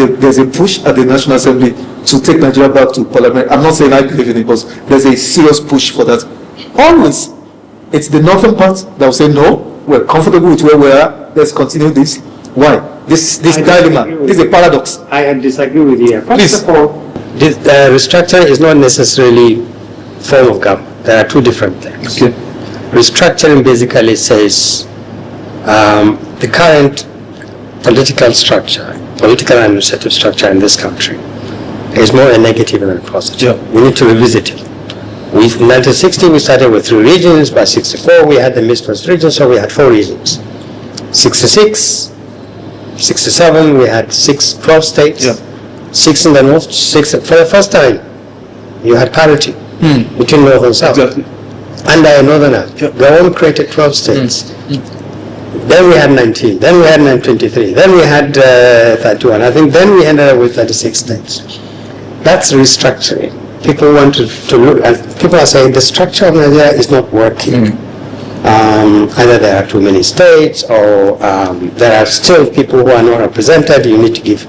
and there's a push at the National Assembly to take Nigeria back to parliament. I'm not saying I believe in it, but there's a serious push for that. Always, it's the northern part that will say, no, we're comfortable with where we are, let's continue this. Why? This dilemma, this is a paradox. I disagree with you. First of all, this, restructuring is not necessarily form of government. There are two different things. Okay. Restructuring basically says the current political and administrative structure in this country is more a negative than a positive. Yeah. We need to revisit it. In 1960, we started with 3 regions. By 64, we had the Midwest region, so we had 4 regions. 66, 67, we had 12 states. Yeah. 6 in the north, 6 for the first time. You had parity between north and south. Exactly. Under a northerner, Gabon created 12 states. Then we had 19, then we had 23, then we had 31. I think then we ended up with 36 states. That's restructuring. People want to look at, people are saying the structure of Nigeria is not working. Either there are too many states or there are still people who are not represented. You need to give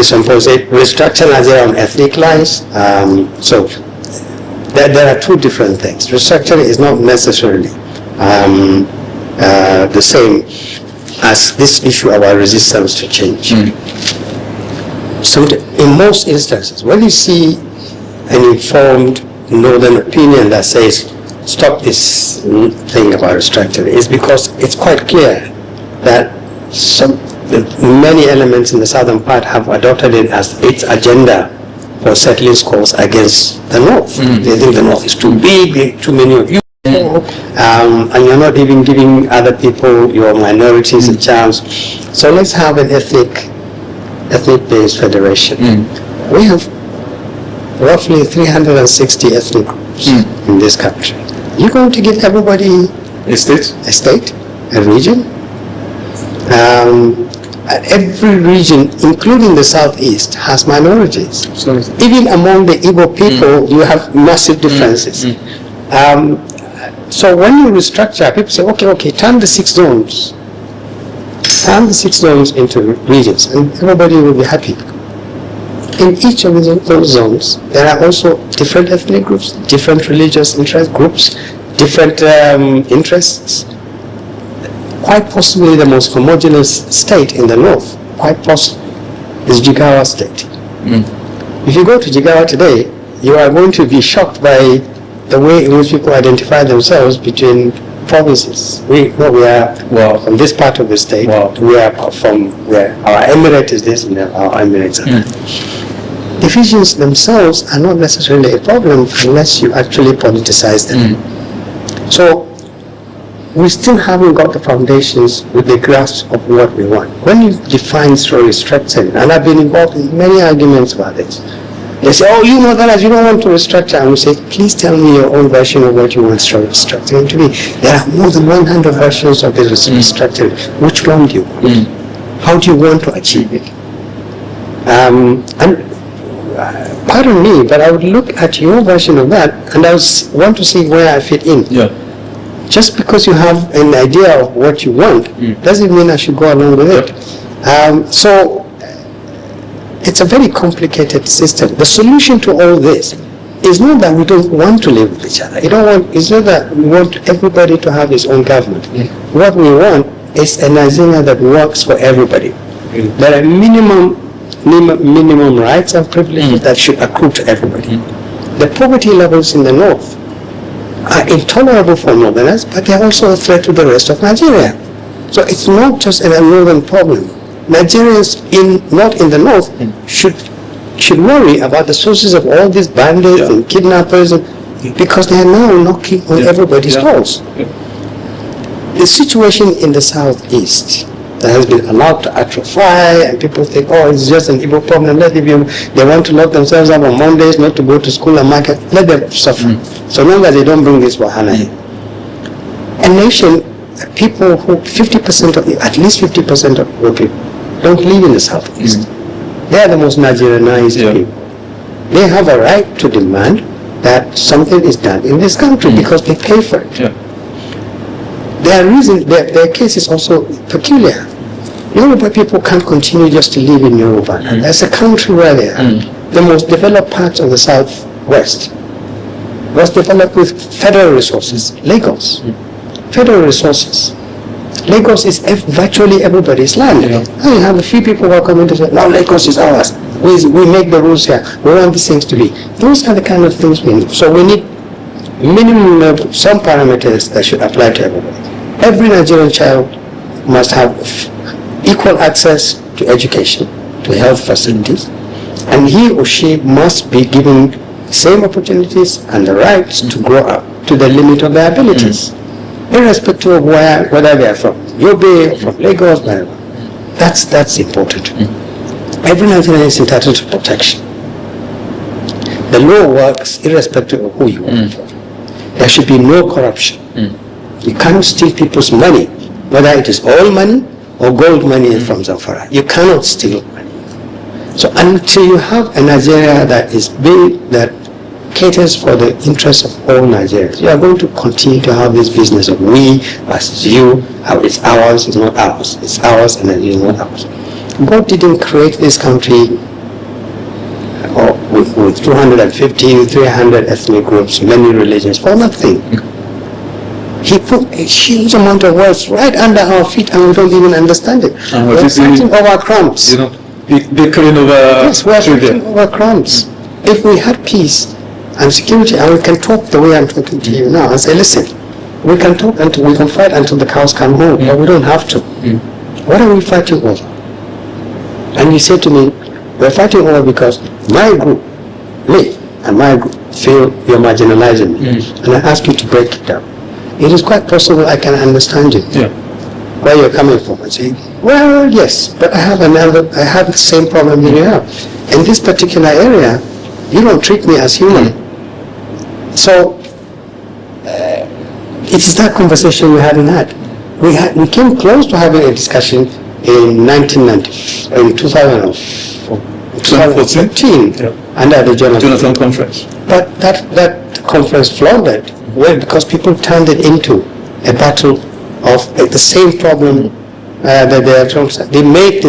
some restructure Nigeria on ethnic lines. So there are two different things. Restructuring is not necessarily the same as this issue about resistance to change. So in most instances, when you see an informed northern opinion that says stop this thing about restructuring, it's because it's quite clear that many elements in the southern part have adopted it as its agenda for settling scores against the north. They think the north is too big, too many of you, and you're not even giving other people, your minorities, a chance. So let's have an ethnic-based federation. We have roughly 360 ethnic groups in this country. You're going to give everybody a state, a region. Every region, including the southeast, has minorities. Even among the Igbo people, you have massive differences. So when you restructure, people say, okay, turn the 6 zones. Turn the 6 zones into regions, and everybody will be happy. In each of those zones, there are also different ethnic groups, different religious interest groups, different interests. Quite possibly the most homogeneous state in the north, quite possibly, is Jigawa State. If you go to Jigawa today, you are going to be shocked by the way in which people identify themselves between provinces. We are from this part of the state. We are from where our emirate is this and our emirates are that. Divisions themselves are not necessarily a problem unless you actually politicize them. So we still haven't got the foundations with the grasp of what we want. When you define through restructuring, and I've been involved in many arguments about this, they say, oh, you Northerners, you don't want to restructure. And we say, please tell me your own version of what you want restructuring to be. There are more than 100 versions of this restructuring. Which one do you want? How do you want to achieve it? Pardon me, but I would look at your version of that and I want to see where I fit in. Just because you have an idea of what you want doesn't mean I should go along with it. So it's a very complicated system. The solution to all this is not that we don't want to live with each other. It's not that we want everybody to have his own government. What we want is a Nigeria that works for everybody. There are minimum rights and privileges that should accrue to everybody. The poverty levels in the north are intolerable for northerners, but they're also a threat to the rest of Nigeria. So it's not just a northern problem. Nigerians not in the north should worry about the sources of all these bandits and kidnappers, because they are now knocking on everybody's doors. The situation in the southeast that has been allowed to atrophy, and people think, oh, it's just an Igbo problem. They want to lock themselves up on Mondays, not to go to school and market. Let them suffer. So long as they don't bring this wahala in. A nation, people who at least 50% of the people don't live in the southeast. They are the most Nigerianized people. They have a right to demand that something is done in this country because they pay for it. Their case is also peculiar. Yoruba people can't continue just to live in Yoruba. There's a country where they are. The most developed part of the Southwest was developed with federal resources. Lagos. Federal resources. Lagos is virtually everybody's land. Now you have a few people who are coming to say, no, Lagos is ours. We make the rules here. We want these things to be. Those are the kind of things we need. So we need minimum level, some parameters that should apply to everybody. Every Nigerian child must have equal access to education, to health facilities, and he or she must be given same opportunities and the rights to grow up to the limit of their abilities, irrespective of whether they are from Yobe, from Lagos, wherever. That's important. Every Nigerian is entitled to protection. The law works irrespective of who you are. There should be no corruption. You cannot steal people's money, whether it is oil money or gold money from Zamfara. You cannot steal money. So until you have a Nigeria that is big, that caters for the interests of all Nigerians, you are going to continue to have this business of we versus you, how it's ours, it's not ours. It's ours and it's not ours. God didn't create this country with 250, 300 ethnic groups, many religions, for nothing. He put a huge amount of wealth right under our feet and we don't even understand it. We're fighting over crumbs. Bickering over... Yes, we're fighting over crumbs. If we had peace and security, and we can talk the way I'm talking to you now and say, listen, we can talk until we can fight until the cows come home, but we don't have to. What are we fighting over? And you say to me, we're fighting over because my group, me and my group, feel you're marginalizing me. And I ask you to break it down. It is quite possible I can understand you. Where you're coming from and say, well, yes, but I have the same problem that you have. In this particular area, you don't treat me as human. So, it's that conversation we hadn't had. We came close to having a discussion in 2014 under the Jonathan Conference. But that conference floundered because people turned it into a battle of the same problem that they are trying to. They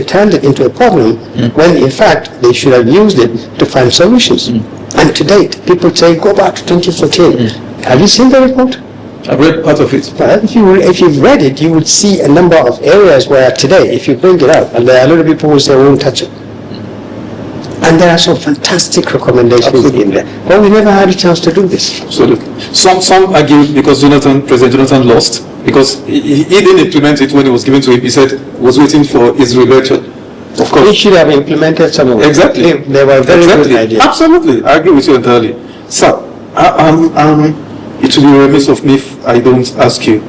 turned it into a problem when in fact they should have used it to find solutions. And to date, people say go back to 2014. Have you seen the report? I've read part of it. But if you've read it, you would see a number of areas where today, if you bring it up, and there are a lot of people who say we won't touch it. And there are some fantastic recommendations in there. But we never had a chance to do this. Absolutely. Some argue because President Jonathan lost, because he didn't implement it when it was given to him. He said was waiting for his reelection. Of course. He should have implemented some of it. Exactly. They were very good ideas. Absolutely. I agree with you entirely. So, it will be remiss of me if I don't ask you.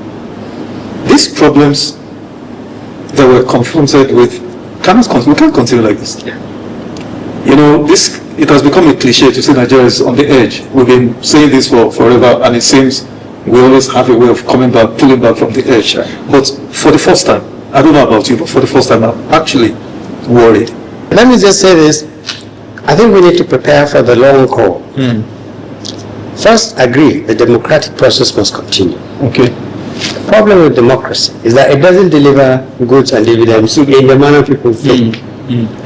These problems that we're confronted with, we can't continue like this. It has become a cliche to say Nigeria is on the edge. We've been saying this for forever, and it seems we always have a way of pulling back from the edge. But for the first time, I don't know about you, but for the first time, I'm actually worried. Let me just say this. I think we need to prepare for the long haul. First, agree the democratic process must continue. Okay. The problem with democracy is that it doesn't deliver goods and dividends in the manner people think.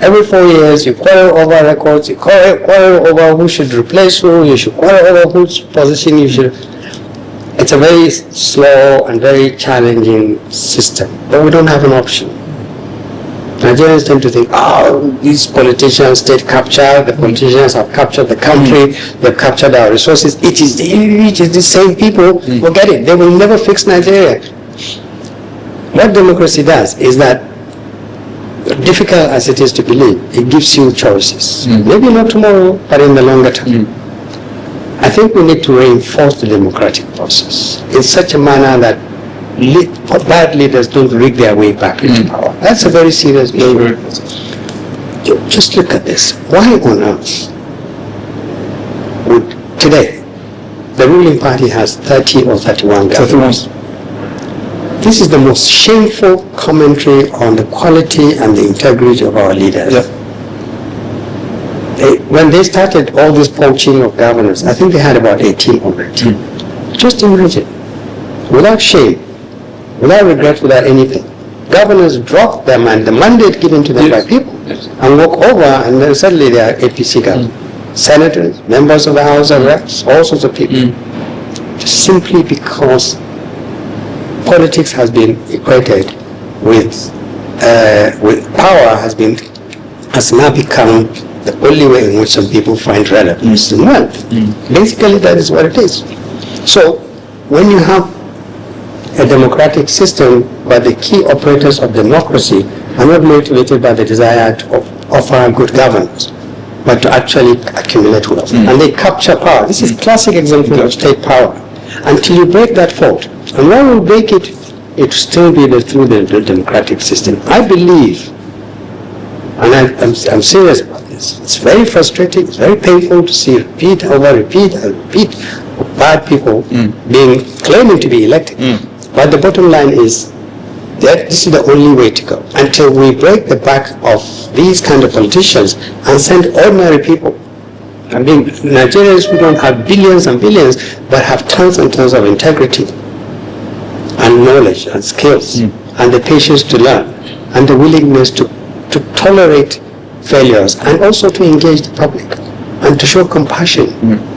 Every 4 years, you quarrel over records, you quarrel over who should replace who, you should quarrel over whose position you should. It's a very slow and very challenging system, but we don't have an option. Nigerians tend to think, these politicians state capture, the politicians have captured the country, they've captured our resources. It is the same people, forget it, they will never fix Nigeria. What democracy does is that, difficult as it is to believe, it gives you choices. Maybe not tomorrow, but in the longer term. I think we need to reinforce the democratic process in such a manner that bad leaders don't rig their way back into power. That's a very serious issue. Just look at this. Why on earth would today the ruling party has 30 or 31 governors? This is the most shameful commentary on the quality and the integrity of our leaders. When they started all this poaching of governors, I think they had about 18 already. Just imagine, without shame, without regret, without anything. governors drop the mandate given to them by people and walk over, and then suddenly they are APC government. Senators, members of the House of Reps, all sorts of people. Just simply because politics has been equated with power has now become the only way in which some people find relevance in wealth. Basically, that is what it is. So, when you have a democratic system, but the key operators of democracy are not motivated by the desire to offer good governance, but to actually accumulate wealth. And they capture power. This is classic example of state power. Until you break that fault, and when we break it, it will still be through the democratic system. I believe, and I'm serious about this, it's very frustrating, it's very painful to see repeat of bad people claiming to be elected. But the bottom line is that this is the only way to go. Until we break the back of these kind of politicians and send ordinary people, I mean, Nigerians who don't have billions and billions, but have tons and tons of integrity and knowledge and skills and the patience to learn and the willingness to tolerate failures and also to engage the public and to show compassion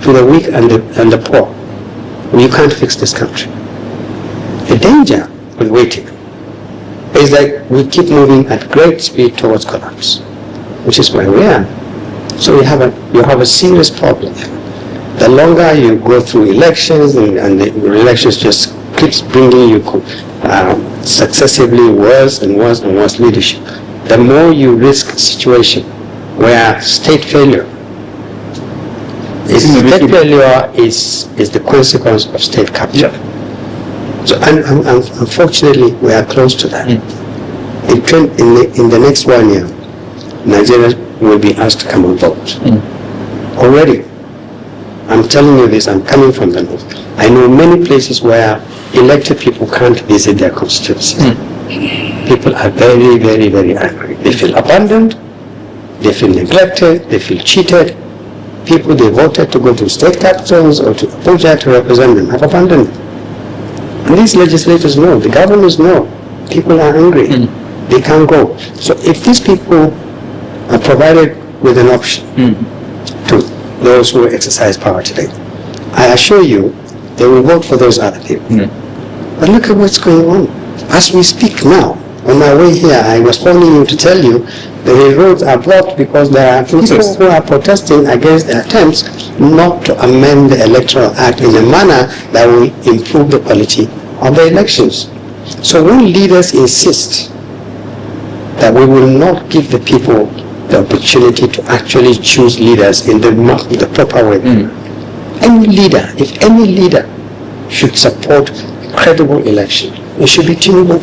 to the weak and the poor. You can't fix this country. The danger with waiting is like we keep moving at great speed towards collapse, which is where we are. So you have a serious problem. The longer you go through elections and the elections just keeps bringing you successively worse and worse and worse leadership, the more you risk a situation where state failure is the consequence of state capture. So unfortunately, we are close to that. In the next 1 year, Nigeria will be asked to come and vote. Already, I'm telling you this, I'm coming from the north. I know many places where elected people can't visit their constituencies. People are very, very, very angry. They feel abandoned, they feel neglected, they feel cheated. People they voted to go to state capitals or to Abuja to represent them have abandoned them. And these legislators know, the governors know, people are angry. They can't go. So if these people are provided with an option to those who exercise power today, I assure you, they will vote for those other people. But look at what's going on. As we speak now, on my way here, I was phoning you to tell you that the roads are blocked because there are people who are protesting against the attempts not to amend the Electoral Act in a manner that will improve the quality of the elections. So when leaders insist that we will not give the people the opportunity to actually choose leaders in the proper way, if any leader should support a credible election, it should be Tinubu.